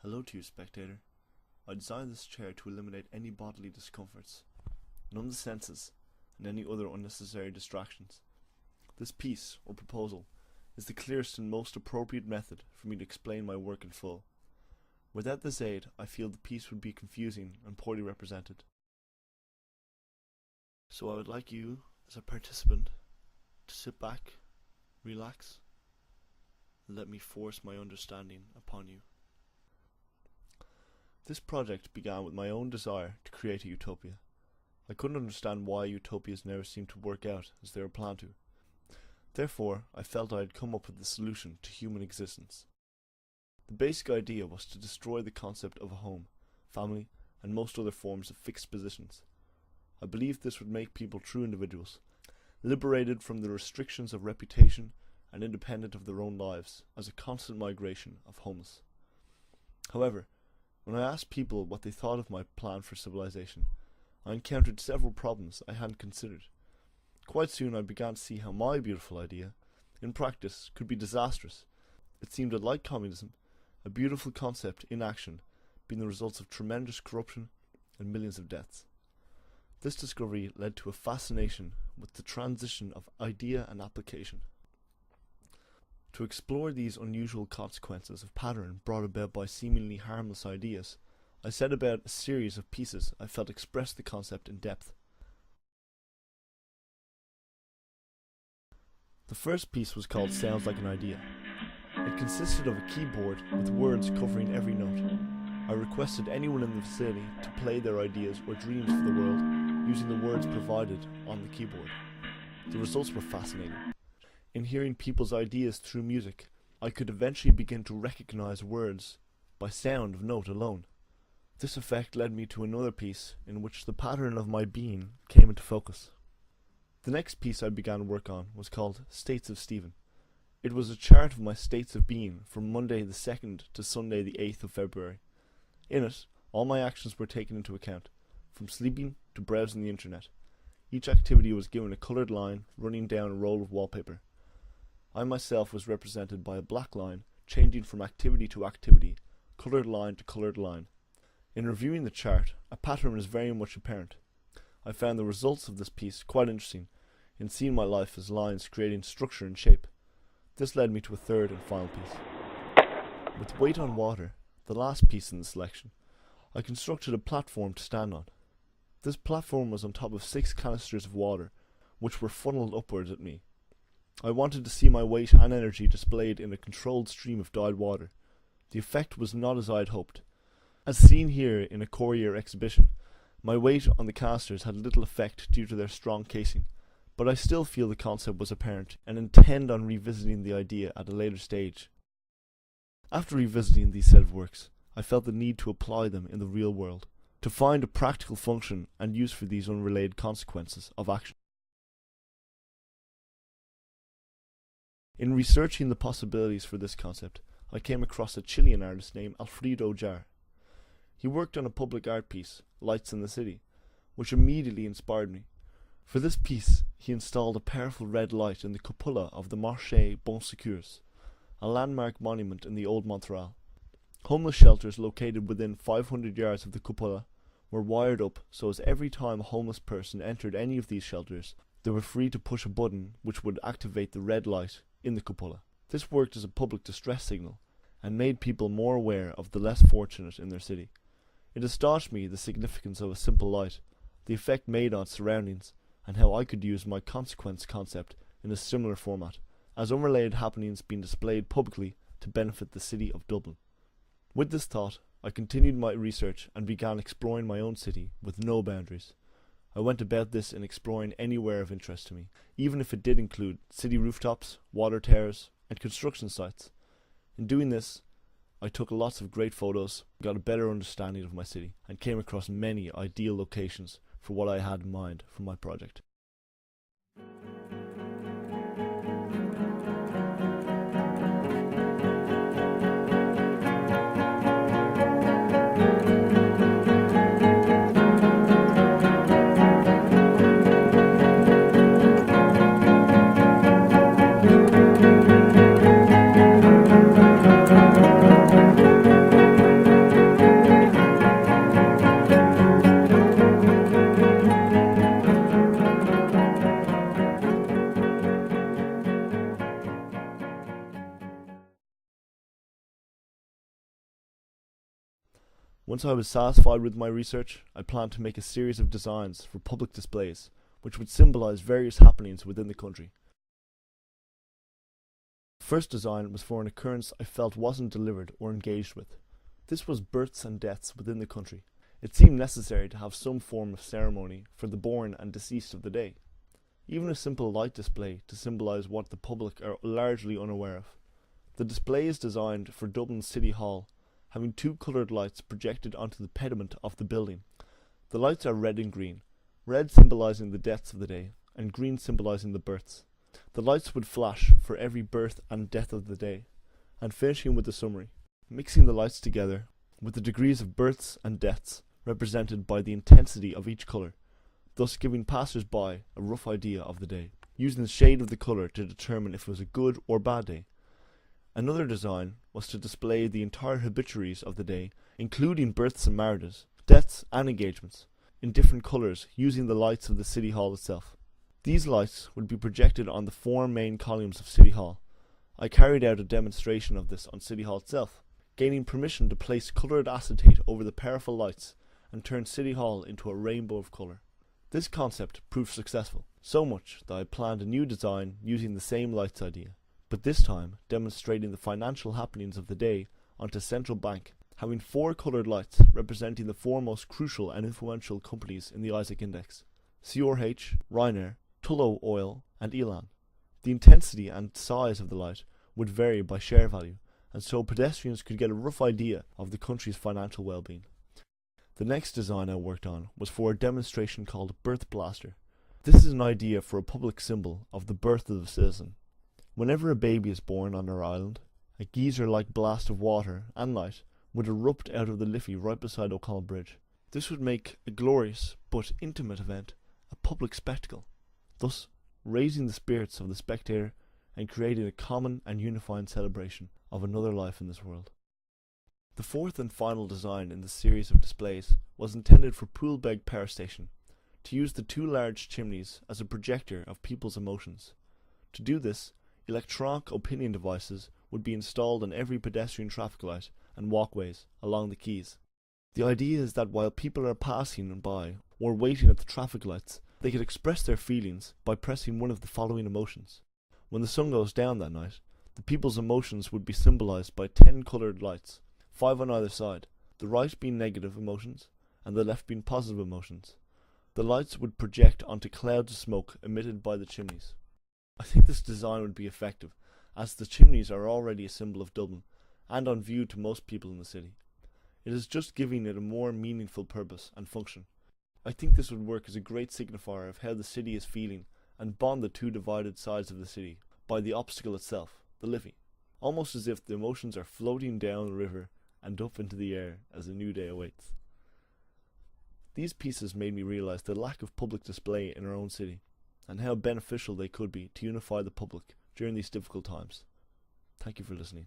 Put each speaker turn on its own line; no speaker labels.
Hello to you, spectator. I designed this chair to eliminate any bodily discomforts, numb the senses, and any other unnecessary distractions. This piece, or proposal, is the clearest and most appropriate method for me to explain my work in full. Without this aid, I feel the piece would be confusing and poorly represented. So I would like you, as a participant, to sit back, relax, and let me force my understanding upon you. This project began with my own desire to create a utopia. I couldn't understand why utopias never seemed to work out as they were planned to. Therefore, I felt I had come up with the solution to human existence. The basic idea was to destroy the concept of a home, family, and most other forms of fixed positions. I believed this would make people true individuals, liberated from the restrictions of reputation and independent of their own lives as a constant migration of homeless. However, when I asked people what they thought of my plan for civilization, I encountered several problems I hadn't considered. Quite soon I began to see how my beautiful idea, in practice, could be disastrous. It seemed that, like communism, a beautiful concept in action, being the results of tremendous corruption and millions of deaths. This discovery led to a fascination with the transition of idea and application. To explore these unusual consequences of pattern brought about by seemingly harmless ideas, I set about a series of pieces I felt expressed the concept in depth. The first piece was called Sounds Like an Idea. It consisted of a keyboard with words covering every note. I requested anyone in the vicinity to play their ideas or dreams for the world using the words provided on the keyboard. The results were fascinating. In hearing people's ideas through music, I could eventually begin to recognize words by sound of note alone. This effect led me to another piece in which the pattern of my being came into focus. The next piece I began work on was called States of Stephen. It was a chart of my states of being from Monday the 2nd to Sunday the 8th of February. In it, all my actions were taken into account, from sleeping to browsing the internet. Each activity was given a coloured line running down a roll of wallpaper. I myself was represented by a black line changing from activity to activity, coloured line to coloured line. In reviewing the chart, a pattern is very much apparent. I found the results of this piece quite interesting, in seeing my life as lines creating structure and shape. This led me to a third and final piece. With Weight on Water, the last piece in the selection, I constructed a platform to stand on. This platform was on top of 6 canisters of water, which were funneled upwards at me. I wanted to see my weight and energy displayed in a controlled stream of dyed water. The effect was not as I had hoped. As seen here in a Courier exhibition, my weight on the canisters had little effect due to their strong casing, but I still feel the concept was apparent and intend on revisiting the idea at a later stage. After revisiting these set of works, I felt the need to apply them in the real world, to find a practical function and use for these unrelated consequences of action. In researching the possibilities for this concept, I came across a Chilean artist named Alfredo Jar. He worked on a public art piece, Lights in the City, which immediately inspired me. For this piece, he installed a powerful red light in the cupola of the Marché Bon Secours, a landmark monument in the Old Montreal. Homeless shelters located within 500 yards of the cupola were wired up so as every time a homeless person entered any of these shelters, they were free to push a button which would activate the red light in the cupola. This worked as a public distress signal and made people more aware of the less fortunate in their city. It astonished me the significance of a simple light, the effect made on surroundings, and how I could use my consequence concept in a similar format, as unrelated happenings being displayed publicly to benefit the city of Dublin. With this thought, I continued my research and began exploring my own city with no boundaries. I went about this in exploring anywhere of interest to me, even if it did include city rooftops, water towers, and construction sites. In doing this, I took lots of great photos, got a better understanding of my city, and came across many ideal locations for what I had in mind for my project. Once I was satisfied with my research, I planned to make a series of designs for public displays, which would symbolize various happenings within the country. The first design was for an occurrence I felt wasn't delivered or engaged with. This was births and deaths within the country. It seemed necessary to have some form of ceremony for the born and deceased of the day. Even a simple light display to symbolize what the public are largely unaware of. The display is designed for Dublin City Hall, having two coloured lights projected onto the pediment of the building. The lights are red and green, red symbolising the deaths of the day, and green symbolising the births. The lights would flash for every birth and death of the day, and finishing with the summary, mixing the lights together with the degrees of births and deaths represented by the intensity of each colour, thus giving passers-by a rough idea of the day, using the shade of the colour to determine if it was a good or bad day. Another design was to display the entire obituaries of the day, including births and marriages, deaths and engagements, in different colours using the lights of the City Hall itself. These lights would be projected on the four main columns of City Hall. I carried out a demonstration of this on City Hall itself, gaining permission to place coloured acetate over the powerful lights and turn City Hall into a rainbow of colour. This concept proved successful, so much that I planned a new design using the same lights idea, but this time demonstrating the financial happenings of the day onto Central Bank, having four coloured lights representing the four most crucial and influential companies in the Isaac Index: CRH, Ryanair, Tullow Oil and Elan. The intensity and size of the light would vary by share value, and so pedestrians could get a rough idea of the country's financial well-being. The next design I worked on was for a demonstration called Birth Blaster. This is an idea for a public symbol of the birth of a citizen. Whenever a baby is born on our island, a geyser-like blast of water and light would erupt out of the Liffey right beside O'Connell Bridge. This would make a glorious but intimate event a public spectacle, thus raising the spirits of the spectator and creating a common and unifying celebration of another life in this world. The fourth and final design in the series of displays was intended for Poolbeg Power Station, to use the two large chimneys as a projector of people's emotions. To do this, electronic opinion devices would be installed on every pedestrian traffic light and walkways along the quays. The idea is that while people are passing by or waiting at the traffic lights, they could express their feelings by pressing one of the following emotions. When the sun goes down that night, the people's emotions would be symbolized by 10 coloured lights, 5 on either side, the right being negative emotions and the left being positive emotions. The lights would project onto clouds of smoke emitted by the chimneys. I think this design would be effective, as the chimneys are already a symbol of Dublin and on view to most people in the city. It is just giving it a more meaningful purpose and function. I think this would work as a great signifier of how the city is feeling and bond the two divided sides of the city by the obstacle itself, the Liffey, almost as if the emotions are floating down the river and up into the air as a new day awaits. These pieces made me realise the lack of public display in our own city, and how beneficial they could be to unify the public during these difficult times. Thank you for listening.